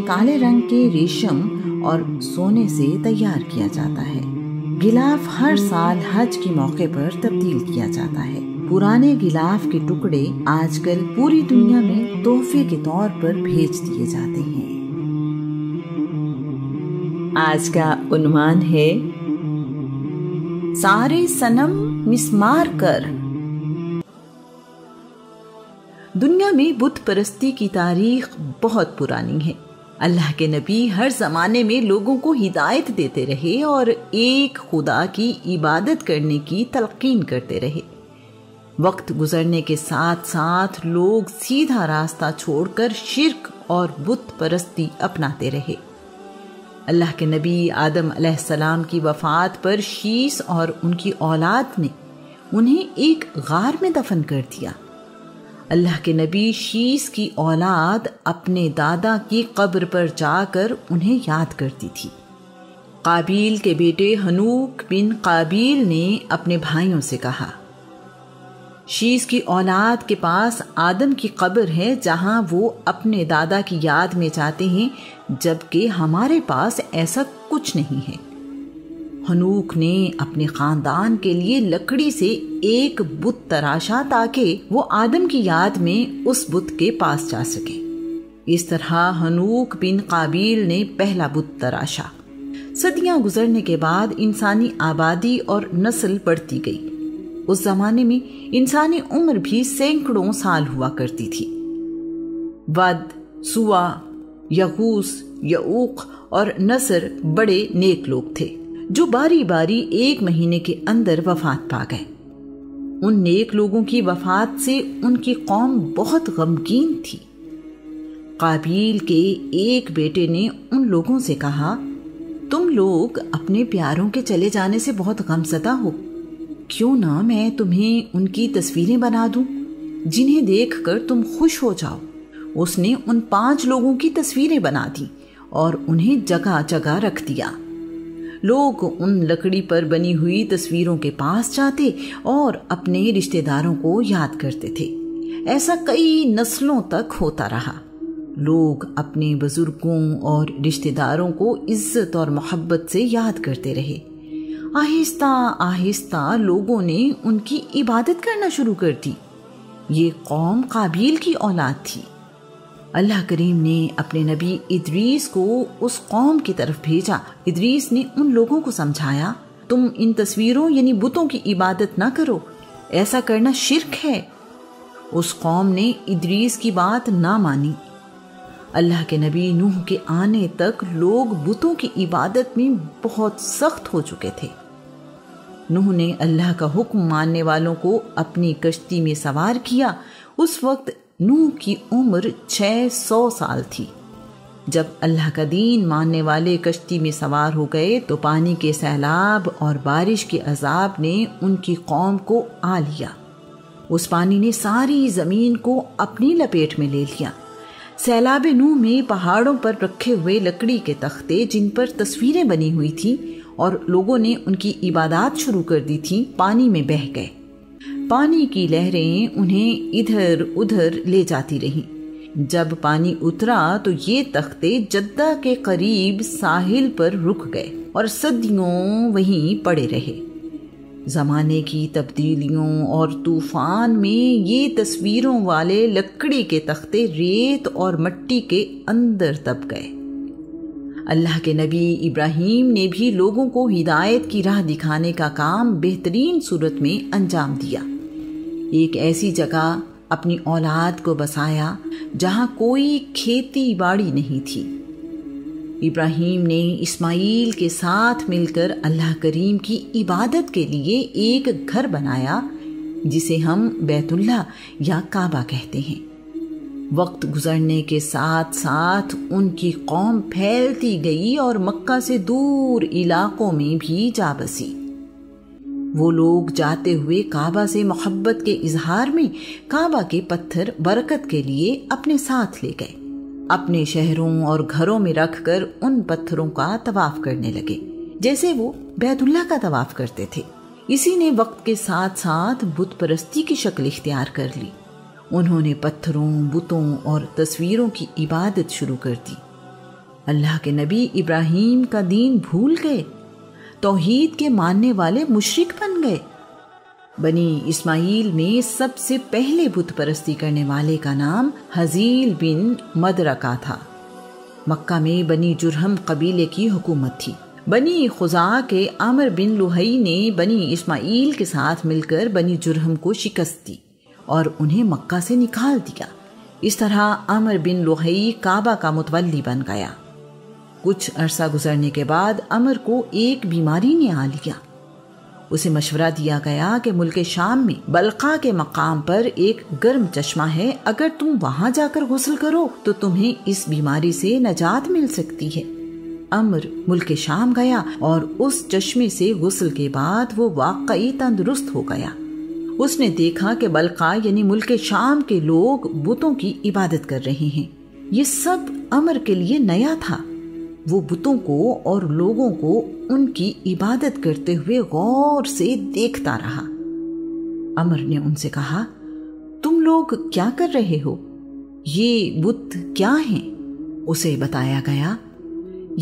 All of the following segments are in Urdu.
کالے رنگ کے ریشم اور سونے سے تیار کیا جاتا ہے۔ غلاف ہر سال حج کے موقع پر تبدیل کیا جاتا ہے۔ پرانے غلاف کے ٹکڑے آج کل پوری دنیا میں تحفے کے طور پر بھیج دیے جاتے ہیں۔ آج کا عنوان ہے سارے صنم مسمار کر۔ دنیا میں بت پرستی کی تاریخ بہت پرانی ہے۔ اللہ کے نبی ہر زمانے میں لوگوں کو ہدایت دیتے رہے اور ایک خدا کی عبادت کرنے کی تلقین کرتے رہے۔ وقت گزرنے کے ساتھ ساتھ لوگ سیدھا راستہ چھوڑ کر شرک اور بت پرستی اپناتے رہے۔ اللہ کے نبی آدم علیہ السلام کی وفات پر شیس اور ان کی اولاد نے انہیں ایک غار میں دفن کر دیا۔ اللہ کے نبی شیس کی اولاد اپنے دادا کی قبر پر جا کر انہیں یاد کرتی تھی۔ قابیل کے بیٹے ہنوک بن قابیل نے اپنے بھائیوں سے کہا، شیس کی اولاد کے پاس آدم کی قبر ہے جہاں وہ اپنے دادا کی یاد میں جاتے ہیں، جبکہ ہمارے پاس ایسا کچھ نہیں ہے۔ ہنوک نے اپنے خاندان کے لیے لکڑی سے ایک بت تراشا تاکہ وہ آدم کی یاد میں اس بت کے پاس جا سکے۔ اس طرح ہنوک بن قابیل نے پہلا بت تراشا۔ صدیاں گزرنے کے بعد انسانی آبادی اور نسل بڑھتی گئی۔ اس زمانے میں انسانی عمر بھی سینکڑوں سال ہوا کرتی تھی۔ ود، سوا، یغوث، یعوق اور نصر بڑے نیک لوگ تھے جو باری باری 1 مہینے کے اندر وفات پا گئے۔ ان نیک لوگوں کی وفات سے ان کی قوم بہت غمگین تھی۔ قابیل کے ایک بیٹے نے ان لوگوں سے کہا، تم لوگ اپنے پیاروں کے چلے جانے سے بہت غمزدہ ہو، کیوں نہ میں تمہیں ان کی تصویریں بنا دوں جنہیں دیکھ کر تم خوش ہو جاؤ۔ اس نے ان 5 لوگوں کی تصویریں بنا دی اور انہیں جگہ جگہ رکھ دیا۔ لوگ ان لکڑی پر بنی ہوئی تصویروں کے پاس جاتے اور اپنے رشتہ داروں کو یاد کرتے تھے۔ ایسا کئی نسلوں تک ہوتا رہا۔ لوگ اپنے بزرگوں اور رشتہ داروں کو عزت اور محبت سے یاد کرتے رہے۔ آہستہ آہستہ لوگوں نے ان کی عبادت کرنا شروع کر دی۔ یہ قوم قابیل کی اولاد تھی۔ اللہ کریم نے اپنے نبی ادریس کو اس قوم کی طرف بھیجا۔ ادریس نے ان لوگوں کو سمجھایا، تم ان تصویروں یعنی بتوں کی عبادت نہ کرو، ایسا کرنا شرک ہے۔ اس قوم نے ادریس کی بات نہ مانی۔ اللہ کے نبی نوح کے آنے تک لوگ بتوں کی عبادت میں بہت سخت ہو چکے تھے۔ نوح نے اللہ کا حکم ماننے والوں کو اپنی کشتی میں سوار کیا۔ اس وقت نوح کی عمر 600 سال تھی۔ جب اللہ کا دین ماننے والے کشتی میں سوار ہو گئے تو پانی کے سیلاب اور بارش کے عذاب نے ان کی قوم کو آ لیا۔ اس پانی نے ساری زمین کو اپنی لپیٹ میں لے لیا۔ سیلاب نوح میں پہاڑوں پر رکھے ہوئے لکڑی کے تختے جن پر تصویریں بنی ہوئی تھیں اور لوگوں نے ان کی عبادات شروع کر دی تھی، پانی میں بہہ گئے۔ پانی کی لہریں انہیں ادھر ادھر لے جاتی رہیں۔ جب پانی اترا تو یہ تختے جدہ کے قریب ساحل پر رک گئے اور صدیوں وہیں پڑے رہے۔ زمانے کی تبدیلیوں اور طوفان میں یہ تصویروں والے لکڑی کے تختے ریت اور مٹی کے اندر دب گئے۔ اللہ کے نبی ابراہیم نے بھی لوگوں کو ہدایت کی راہ دکھانے کا کام بہترین صورت میں انجام دیا۔ ایک ایسی جگہ اپنی اولاد کو بسایا جہاں کوئی کھیتی باڑی نہیں تھی۔ ابراہیم نے اسماعیل کے ساتھ مل کر اللہ کریم کی عبادت کے لیے ایک گھر بنایا جسے ہم بیت اللہ یا کعبہ کہتے ہیں۔ وقت گزرنے کے ساتھ ساتھ ان کی قوم پھیلتی گئی اور مکہ سے دور علاقوں میں بھی جا بسی۔ وہ لوگ جاتے ہوئے کعبہ سے محبت کے اظہار میں کعبہ کے پتھر برکت کے لیے اپنے ساتھ لے گئے۔ اپنے شہروں اور گھروں میں رکھ کر ان پتھروں کا طواف کرنے لگے جیسے وہ بیت اللہ کا طواف کرتے تھے۔ اسی نے وقت کے ساتھ ساتھ بت پرستی کی شکل اختیار کر لی۔ انہوں نے پتھروں، بتوں اور تصویروں کی عبادت شروع کر دی۔ اللہ کے نبی ابراہیم کا دین بھول گئے، توحید کے ماننے والے مشرک بن گئے۔ بنی اسماعیل میں سب سے پہلے بت پرستی کرنے والے کا نام حزیل بن مدرکہ تھا۔ مکہ میں بنی جرہم قبیلے کی حکومت تھی۔ بنی خزاعہ کے عامر بن لوہی نے بنی اسماعیل کے ساتھ مل کر بنی جرہم کو شکست دی اور انہیں مکہ سے نکال دیا۔ اس طرح عامر بن لوہی کعبہ کا متولی بن گیا۔ کچھ عرصہ گزرنے کے بعد عامر کو ایک بیماری نے آ لیا۔ اسے مشورہ دیا گیا کہ ملک شام میں بلقا کے مقام پر ایک گرم چشمہ ہے، اگر تم وہاں جا کر غسل کرو تو تمہیں اس بیماری سے نجات مل سکتی ہے۔ عامر ملک شام گیا اور اس چشمے سے غسل کے بعد وہ واقعی تندرست ہو گیا۔ اس نے دیکھا کہ بلقا یعنی ملک شام کے لوگ بتوں کی عبادت کر رہے ہیں۔ یہ سب عامر کے لیے نیا تھا۔ وہ بتوں کو اور لوگوں کو ان کی عبادت کرتے ہوئے غور سے دیکھتا رہا۔ عامر نے ان سے کہا، تم لوگ کیا کر رہے ہو؟ یہ بت کیا ہیں؟ اسے بتایا گیا،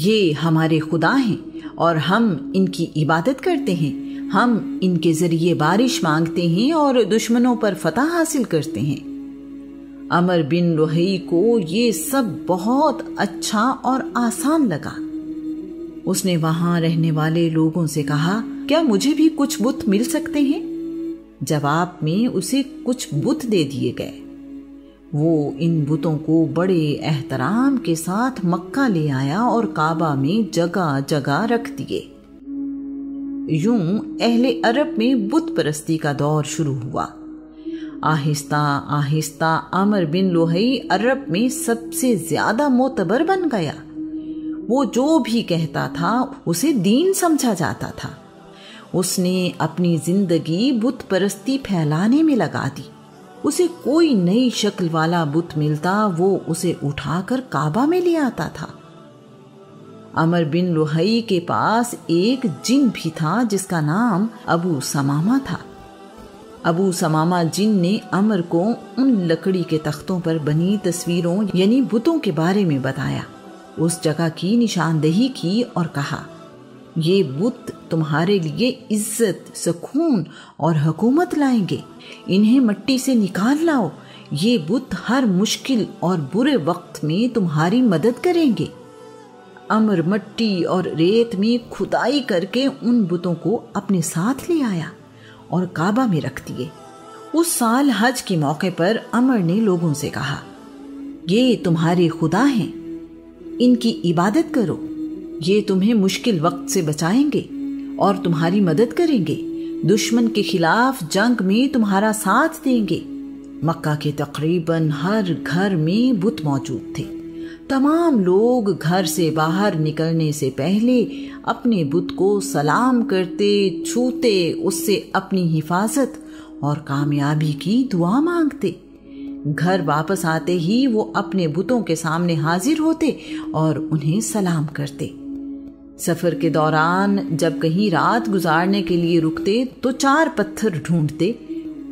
یہ ہمارے خدا ہیں اور ہم ان کی عبادت کرتے ہیں۔ ہم ان کے ذریعے بارش مانگتے ہیں اور دشمنوں پر فتح حاصل کرتے ہیں۔ عامر بن لوہی کو یہ سب بہت اچھا اور آسان لگا۔ اس نے وہاں رہنے والے لوگوں سے کہا، کیا مجھے بھی کچھ بت مل سکتے ہیں؟ جواب میں اسے کچھ بت دے دیے گئے۔ وہ ان بتوں کو بڑے احترام کے ساتھ مکہ لے آیا اور کعبہ میں جگہ جگہ رکھ دیے۔ یوں اہل عرب میں بت پرستی کا دور شروع ہوا۔ آہستہ آہستہ عامر بن لوہی عرب میں سب سے زیادہ معتبر بن گیا۔ وہ جو بھی کہتا تھا اسے دین سمجھا جاتا تھا۔ اس نے اپنی زندگی بت پرستی پھیلانے میں لگا دی۔ اسے کوئی نئی شکل والا بت ملتا وہ اسے اٹھا کر کعبہ میں لے آتا تھا۔ عامر بن لوہی کے پاس ایک جن بھی تھا جس کا نام ابو سمامہ تھا۔ ابو سمامہ جن نے عامر کو ان لکڑی کے تختوں پر بنی تصویروں یعنی بتوں کے بارے میں بتایا، اس جگہ کی نشاندہی کی اور کہا، یہ بت تمہارے لیے عزت، سکون اور حکومت لائیں گے، انہیں مٹی سے نکال لاؤ، یہ بت ہر مشکل اور برے وقت میں تمہاری مدد کریں گے۔ عامر مٹی اور ریت میں کھدائی کر کے ان بتوں کو اپنے ساتھ لے آیا اور کعبہ میں رکھ دیے۔ اس سال حج کے موقع پر عامر نے لوگوں سے کہا، یہ تمہارے خدا ہیں، ان کی عبادت کرو، یہ تمہیں مشکل وقت سے بچائیں گے اور تمہاری مدد کریں گے، دشمن کے خلاف جنگ میں تمہارا ساتھ دیں گے۔ مکہ کے تقریباً ہر گھر میں بت موجود تھے۔ تمام لوگ گھر سے باہر نکلنے سے پہلے اپنے بت کو سلام کرتے، چھوتے، اس سے اپنی حفاظت اور کامیابی کی دعا مانگتے۔ گھر واپس آتے ہی وہ اپنے بتوں کے سامنے حاضر ہوتے اور انہیں سلام کرتے۔ سفر کے دوران جب کہیں رات گزارنے کے لیے رکتے تو 4 پتھر ڈھونڈتے،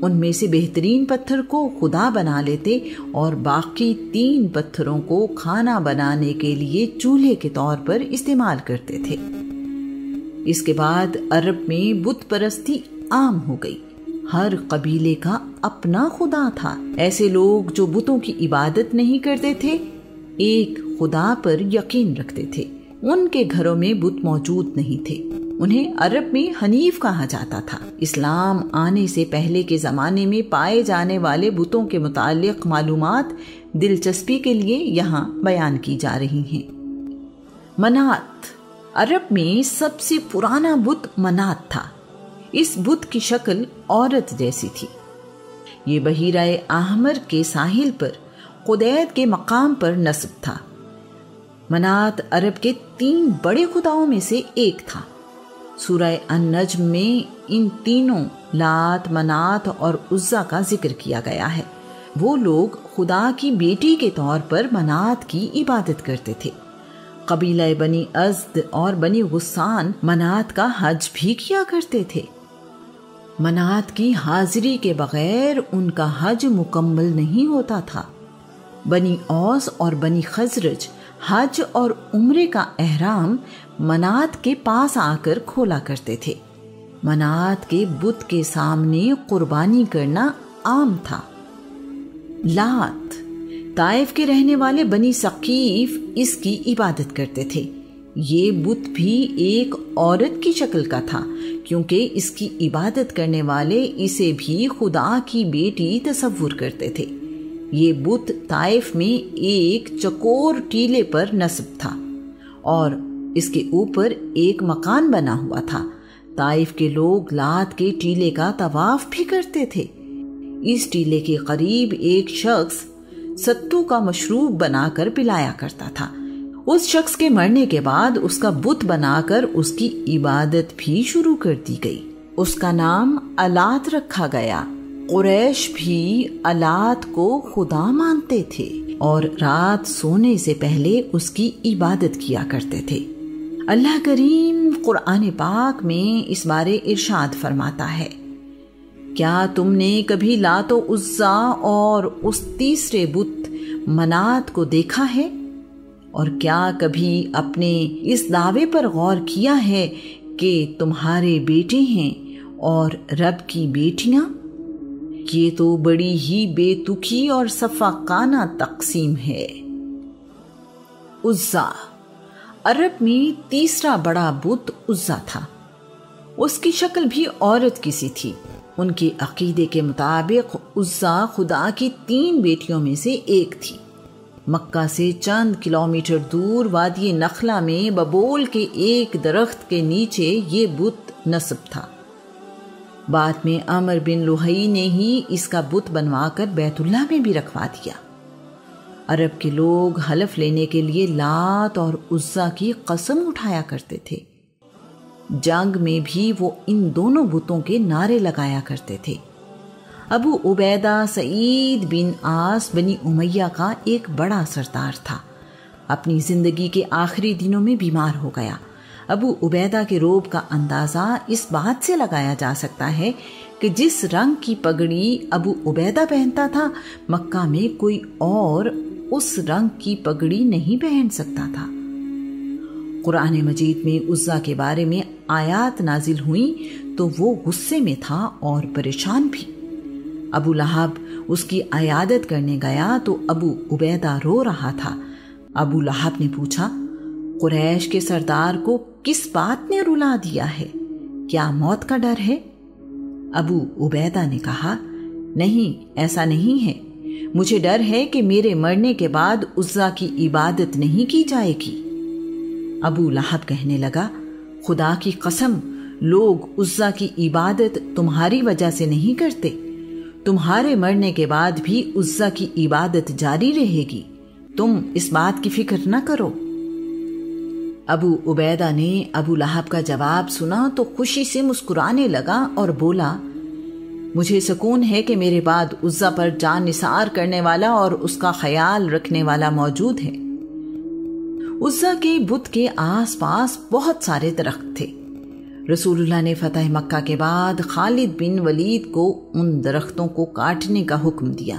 ان میں سے بہترین پتھر کو خدا بنا لیتے اور باقی 3 پتھروں کو کھانا بنانے کے لیے چولہے کے طور پر استعمال کرتے تھے۔ اس کے بعد عرب میں بت پرستی عام ہو گئی۔ ہر قبیلے کا اپنا خدا تھا۔ ایسے لوگ جو بتوں کی عبادت نہیں کرتے تھے، ایک خدا پر یقین رکھتے تھے، ان کے گھروں میں بت موجود نہیں تھے۔ انہیں عرب میں حنیف کہا جاتا تھا۔ اسلام آنے سے پہلے کے زمانے میں پائے جانے والے بتوں کے متعلق معلومات دلچسپی کے لیے یہاں بیان کی جا رہی ہیں۔ منات، عرب میں سب سے پرانا بت منات تھا۔ اس بت کی شکل عورت جیسی تھی۔ یہ بحیرہ احمر کے ساحل پر قدید کے مقام پر نصب تھا۔ منات عرب کے 3 بڑے خداؤں میں سے ایک تھا۔ سورہ النجم میں ان تینوں لات، منات اور عزا کا ذکر کیا گیا ہے۔ وہ لوگ خدا کی بیٹی کے طور پر منات کی عبادت کرتے تھے۔ قبیلہ بنی ازد اور بنی غسان منات کا حج بھی کیا کرتے تھے۔ منات کی حاضری کے بغیر ان کا حج مکمل نہیں ہوتا تھا۔ بنی اوس اور بنی خزرج حج اور عمرے کا احرام منات کے پاس آ کر کھولا کرتے تھے۔ منات کے بت کے سامنے قربانی کرنا عام تھا۔ لات، طائف کے رہنے والے بنی ثقیف اس کی عبادت کرتے تھے۔ یہ بت بھی ایک عورت کی شکل کا تھا، کیونکہ اس کی عبادت کرنے والے اسے بھی خدا کی بیٹی تصور کرتے تھے۔ یہ بت طائف میں ایک چکور ٹیلے پر نصب تھا اور اس کے اوپر ایک مکان بنا ہوا تھا۔ طائف کے لوگ لات کے ٹیلے کا طواف بھی کرتے تھے۔ اس ٹیلے کے قریب ایک شخص ستو کا مشروب بنا کر پلایا کرتا تھا۔ اس شخص کے مرنے کے بعد اس کا بت بنا کر اس کی عبادت بھی شروع کر دی گئی۔ اس کا نام الات رکھا گیا۔ قریش بھی الات کو خدا مانتے تھے اور رات سونے سے پہلے اس کی عبادت کیا کرتے تھے۔ اللہ کریم قرآن پاک میں اس بارے ارشاد فرماتا ہے، کیا تم نے کبھی لات و عزا اور اس تیسرے بت منات کو دیکھا ہے؟ اور کیا کبھی اپنے اس دعوے پر غور کیا ہے کہ تمہارے بیٹے ہیں اور رب کی بیٹیاں؟ یہ تو بڑی ہی بے تکی اور صفاقانہ تقسیم ہے۔ عزا، عرب میں تیسرا بڑا بت عزا تھا۔ اس کی شکل بھی عورت کی سی تھی۔ ان کے عقیدے کے مطابق عزا خدا کی 3 بیٹیوں میں سے ایک تھی۔ مکہ سے چند کلومیٹر دور وادی نخلا میں ببول کے ایک درخت کے نیچے یہ بت نصب تھا۔ بعد میں عمر بن لوہی نے ہی اس کا بت بنوا کر بیت اللہ میں بھی رکھوا دیا۔ عرب کے لوگ حلف لینے کے لیے لات اور عزا کی قسم اٹھایا کرتے تھے۔ جنگ میں بھی وہ ان دونوں بتوں کے نعرے لگایا کرتے تھے۔ ابو عبیدہ سعید بن عاص بنی امیہ کا ایک بڑا سردار تھا۔ اپنی زندگی کے آخری دنوں میں بیمار ہو گیا۔ ابو عبیدہ کے روب کا اندازہ اس بات سے لگایا جا سکتا ہے کہ جس رنگ کی پگڑی ابو عبیدہ پہنتا تھا، مکہ میں کوئی اور اس رنگ کی پگڑی نہیں پہن سکتا تھا۔ قرآن مجید میں عزا کے بارے میں آیات نازل ہوئیں تو وہ غصے میں تھا اور پریشان بھی۔ ابو لہب اس کی عیادت کرنے گیا تو ابو عبیدہ رو رہا تھا۔ ابو لہب نے پوچھا، قریش کے سردار کو کس بات نے رلا دیا ہے؟ کیا موت کا ڈر ہے؟ ابو عبیدہ نے کہا، نہیں، ایسا نہیں ہے۔ مجھے ڈر ہے کہ میرے مرنے کے بعد عزا کی عبادت نہیں کی جائے گی۔ ابو لہب کہنے لگا، خدا کی قسم، لوگ عزا کی عبادت تمہاری وجہ سے نہیں کرتے۔ تمہارے مرنے کے بعد بھی عزا کی عبادت جاری رہے گی۔ تم اس بات کی فکر نہ کرو۔ ابو عبیدہ نے ابو لہب کا جواب سنا تو خوشی سے مسکرانے لگا اور بولا، مجھے سکون ہے کہ میرے بعد عزا پر جان نثار کرنے والا اور اس کا خیال رکھنے والا موجود ہے۔ عزا کے بت کے آس پاس بہت سارے درخت تھے۔ رسول اللہ نے فتح مکہ کے بعد خالد بن ولید کو ان درختوں کو کاٹنے کا حکم دیا۔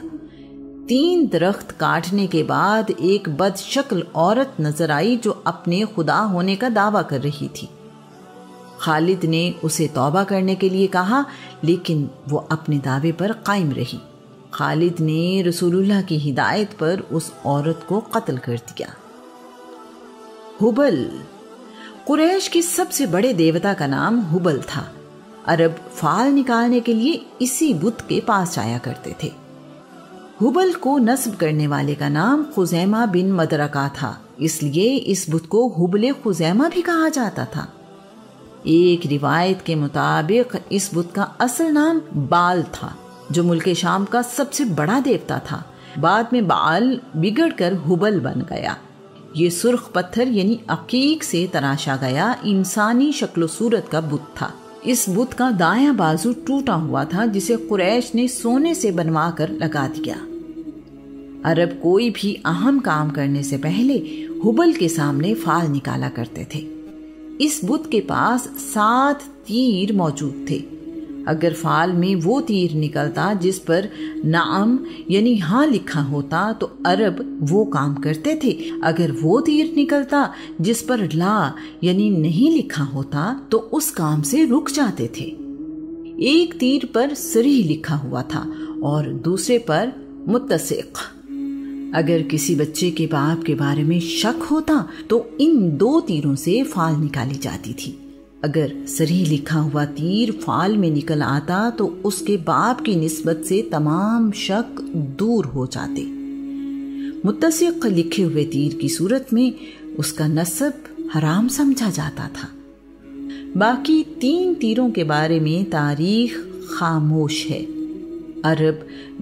3 درخت کاٹنے کے بعد ایک بد شکل عورت نظر آئی جو اپنے خدا ہونے کا دعویٰ کر رہی تھی۔ خالد نے اسے توبہ کرنے کے لیے کہا، لیکن وہ اپنے دعوے پر قائم رہی۔ خالد نے رسول اللہ کی ہدایت پر اس عورت کو قتل کر دیا۔ ہبل، قریش کے سب سے بڑے دیوتا کا نام ہبل تھا۔ عرب فال نکالنے کے لیے اسی بت کے پاس جایا کرتے تھے۔ ہبل کو نصب کرنے والے کا نام خزیمہ بن مدرکہ تھا، اس لیے اس بت کو ہبل خزیمہ بھی کہا جاتا تھا۔ ایک روایت کے مطابق اس بت کا اصل نام بال تھا، جو ملک شام کا سب سے بڑا دیوتا تھا۔ بعد میں بال بگڑ کر ہبل بن گیا۔ یہ سرخ پتھر یعنی عقیق سے تراشا گیا انسانی شکل و صورت کا بت تھا۔ اس بت کا دایاں بازو ٹوٹا ہوا تھا، جسے قریش نے سونے سے بنوا کر لگا دیا۔ عرب کوئی بھی اہم کام کرنے سے پہلے ہبل کے سامنے فال نکالا کرتے تھے۔ اس بت کے پاس 7 تیر موجود تھے۔ اگر فعل میں وہ تیر نکلتا جس پر نعم یعنی ہاں لکھا ہوتا تو عرب وہ کام کرتے تھے، اگر وہ تیر نکلتا جس پر لا یعنی نہیں لکھا ہوتا تو اس کام سے رک جاتے تھے۔ ایک تیر پر صریح لکھا ہوا تھا اور دوسرے پر متسق۔ اگر کسی بچے کے باپ کے بارے میں شک ہوتا تو ان دو تیروں سے فعل نکالی جاتی تھی۔ اگر صریح لکھا ہوا تیر فعل میں نکل آتا تو اس کے باپ کی نسبت سے تمام شک دور ہو جاتے۔ متسق لکھے ہوئے تیر کی صورت میں اس کا نسب حرام سمجھا جاتا تھا۔ باقی 3 تیروں کے بارے میں تاریخ خاموش ہے۔ عرب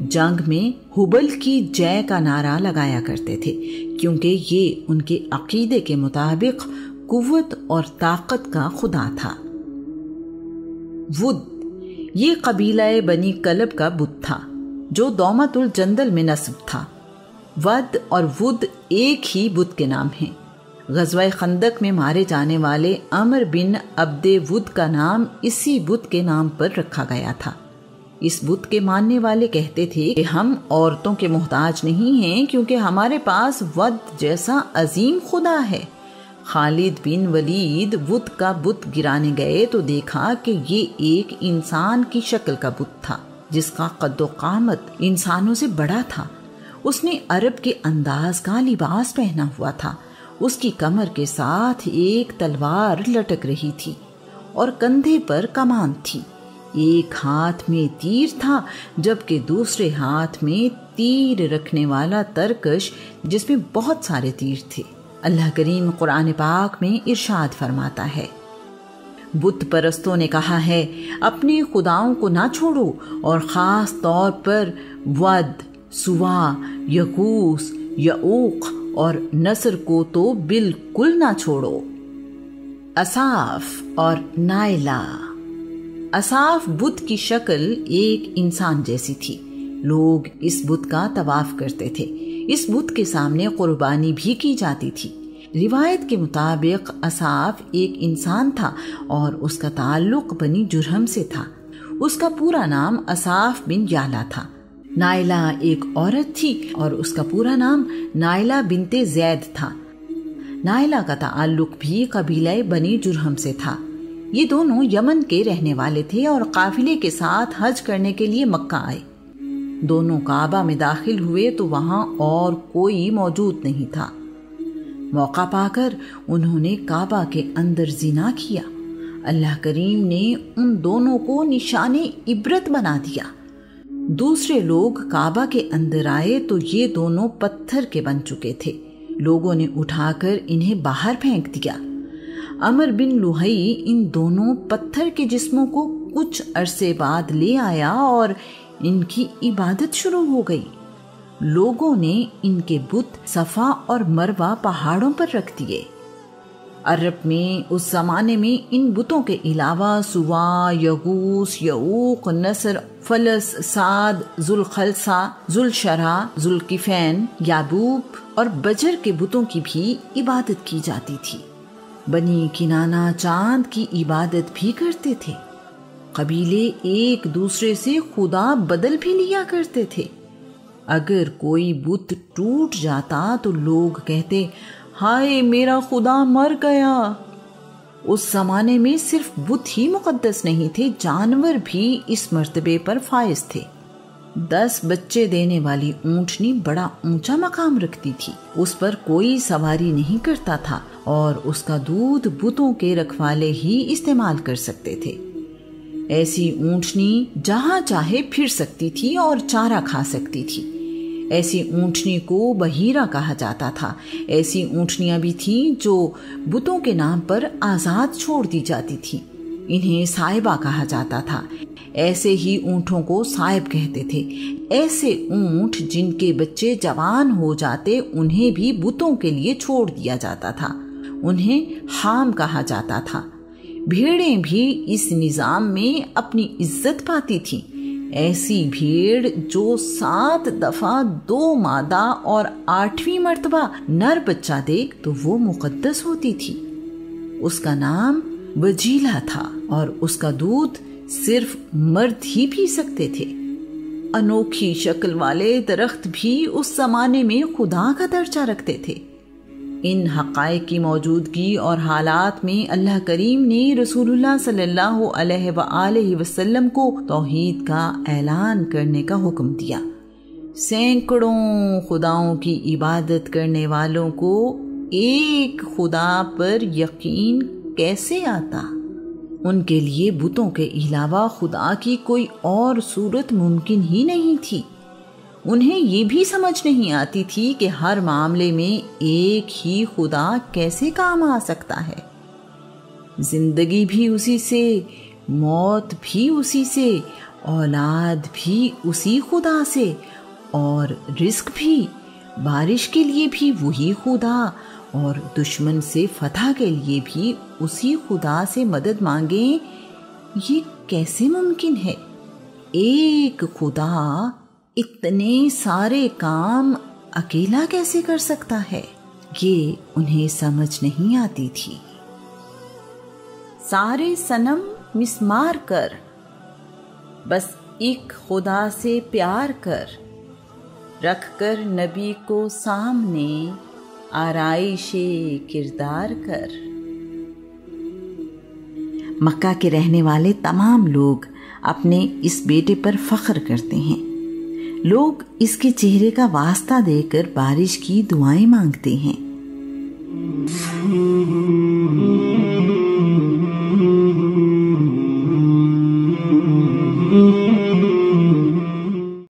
جنگ میں ہبل کی جے کا نعرہ لگایا کرتے تھے کیونکہ یہ ان کے عقیدے کے مطابق قوت اور طاقت کا خدا تھا۔ ود یہ قبیلہ بنی کلب کا بت تھا جو دومت الجندل میں نصب تھا۔ ود اور ود ایک ہی بت کے نام ہیں۔ غزوہ خندق میں مارے جانے والے عمر بن عبد ود کا نام اسی بت کے نام پر رکھا گیا تھا۔ اس بت کے ماننے والے کہتے تھے کہ ہم عورتوں کے محتاج نہیں ہیں کیونکہ ہمارے پاس ود جیسا عظیم خدا ہے۔ خالد بن ولید ود کا بت گرانے گئے تو دیکھا کہ یہ ایک انسان کی شکل کا بت تھا جس کا قد و قامت انسانوں سے بڑا تھا۔ اس نے عرب کے انداز کا لباس پہنا ہوا تھا۔ اس کی کمر کے ساتھ ایک تلوار لٹک رہی تھی اور کندھے پر کمان تھی۔ ایک ہاتھ میں تیر تھا جبکہ دوسرے ہاتھ میں تیر رکھنے والا ترکش جس میں بہت سارے تیر تھے۔ اللہ کریم قرآن پاک میں ارشاد فرماتا ہے، بت پرستوں نے کہا ہے اپنے خداؤں کو نہ چھوڑو اور خاص طور پر ود، سوا، یغوث، یعوق اور نصر کو تو بالکل نہ چھوڑو۔ اصاف اور نائلہ۔ اصاف بت کی شکل ایک انسان جیسی تھی۔ لوگ اس بت کا طواف کرتے تھے۔ اس بت کے سامنے قربانی بھی کی جاتی تھی۔ روایت کے مطابق اصاف ایک انسان تھا اور اس کا تعلق بنی جرہم سے تھا۔ اس کا پورا نام اصاف بن یالا تھا۔ نائلہ ایک عورت تھی اور اس کا پورا نام نائلہ بنت زید تھا۔ نائلہ کا تعلق بھی قبیلہ بنی جرہم سے تھا۔ یہ دونوں یمن کے رہنے والے تھے اور قافلے کے ساتھ حج کرنے کے لیے مکہ آئے۔ دونوں کعبہ میں داخل ہوئے تو وہاں اور کوئی موجود نہیں تھا۔ موقع پا کر انہوں نے کعبہ کے اندر زنا کیا۔ اللہ کریم نے ان دونوں کو نشان عبرت بنا دیا۔ دوسرے لوگ کعبہ کے اندر آئے تو یہ دونوں پتھر کے بن چکے تھے۔ لوگوں نے اٹھا کر انہیں باہر پھینک دیا۔ عمر بن لوہی ان دونوں پتھر کے جسموں کو کچھ عرصے بعد لے آیا اور ان کی عبادت شروع ہو گئی۔ لوگوں نے ان کے بت صفا اور مروہ پہاڑوں پر رکھ دیے۔ عرب میں اس زمانے میں ان بتوں کے علاوہ سوا، یغوث، یعوق، نصر، فلس، سعد، ذوالخلصہ، ذوالشرا، ذوالکفین، یابوب اور بجر کے بتوں کی بھی عبادت کی جاتی تھی۔ بنی کنانہ چاند کی عبادت بھی کرتے تھے۔ قبیلے ایک دوسرے سے خدا بدل بھی لیا کرتے تھے۔ اگر کوئی بت ٹوٹ جاتا تو لوگ کہتے، ہائے میرا خدا مر گیا۔ اس زمانے میں صرف بت ہی مقدس نہیں تھے، جانور بھی اس مرتبے پر فائز تھے۔ 10 بچے دینے والی اونٹنی بڑا اونچا مقام رکھتی تھی۔ اس پر کوئی سواری نہیں کرتا تھا اور اس کا دودھ بتوں کے رکھوالے ہی استعمال کر سکتے تھے۔ ایسی اونٹنی جہاں چاہے پھر سکتی تھی اور چارہ کھا سکتی تھی۔ ایسی اونٹنی کو بحیرہ کہا جاتا تھا۔ ایسی اونٹنیاں بھی تھیں جو بتوں کے نام پر آزاد چھوڑ دی جاتی تھیں۔ انہیں صائبہ کہا جاتا تھا۔ ایسے ہی اونٹوں کو صائب کہتے تھے۔ ایسے اونٹ جن کے بچے جوان ہو جاتے انہیں بھی بتوں کے لیے چھوڑ دیا جاتا تھا۔ انہیں حام کہا جاتا تھا۔ بھیڑیں بھی اس نظام میں اپنی عزت پاتی تھیں۔ ایسی بھیڑ جو 7 دفعہ 2 مادہ اور 8ویں مرتبہ نر بچہ دے تو وہ مقدس ہوتی تھی۔ اس کا نام وجیلہ تھا اور اس کا دودھ صرف مرد ہی پی سکتے تھے۔ انوکھی شکل والے درخت بھی اس زمانے میں خدا کا درجہ رکھتے تھے۔ ان حقائق کی موجودگی اور حالات میں اللہ کریم نے رسول اللہ صلی اللہ علیہ وآلہ وسلم کو توحید کا اعلان کرنے کا حکم دیا۔ سینکڑوں خداؤں کی عبادت کرنے والوں کو ایک خدا پر یقین کیسے آتا؟ ان کے لیے بتوں کے علاوہ خدا کی کوئی اور صورت ممکن ہی نہیں تھی۔ انہیں یہ بھی سمجھ نہیں آتی تھی کہ ہر معاملے میں ایک ہی خدا کیسے کام آ سکتا ہے۔ زندگی بھی اسی سے، موت بھی اسی سے، اولاد بھی اسی خدا سے، اور رزق بھی، بارش کے لیے بھی وہی خدا، اور دشمن سے فتح کے لیے بھی اسی خدا سے مدد مانگیں۔ یہ کیسے ممکن ہے؟ ایک خدا اتنے سارے کام اکیلا کیسے کر سکتا ہے؟ یہ انہیں سمجھ نہیں آتی تھی۔ سارے صنم مسمار کر، بس ایک خدا سے پیار کر، رکھ کر نبی کو سامنے آرائش کردار کر۔ مکہ کے رہنے والے تمام لوگ اپنے اس بیٹے پر فخر کرتے ہیں۔ لوگ اس کے چہرے کا واسطہ دے کر بارش کی دعائیں مانگتے ہیں۔